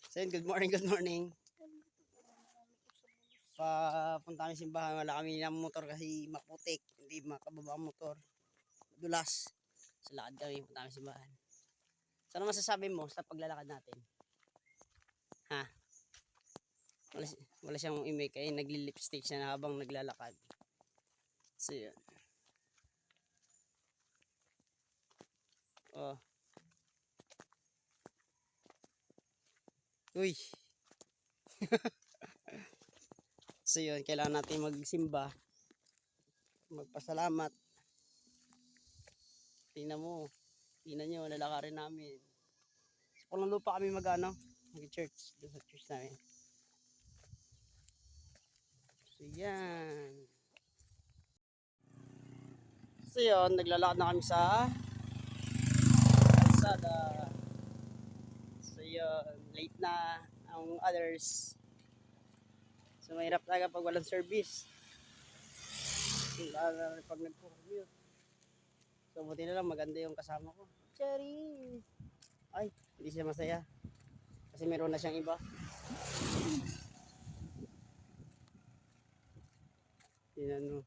So yun, good morning, good morning. Papunta kami simbahan, wala kami ng motor kasi maputik, hindi makababa ang motor. Dulas. Sa lakad kami, punta kami simbahan. So ano masasabi mo sa paglalakad natin? Ha? Wala siyang imik ay nagli-lipstick siya na habang naglalakad. So yun. Oh. Uy. So yun, kailangan natin magsimba. Magpasalamat. Tingnan mo. Tingnan nyo, lalakarin namin. So, kung lupa kami mag-ano, mag-church. Doon sa church namin. So yan. So yun, naglalakad na kami sa kalsada. So yun, late na ang others. So mahirap talaga pag walang service. Lalo pag nagpo-commute. So buti na lang maganda yung kasama ko. Cherry! Ay, hindi siya masaya. Kasi meron na siyang iba. Tingnan mo.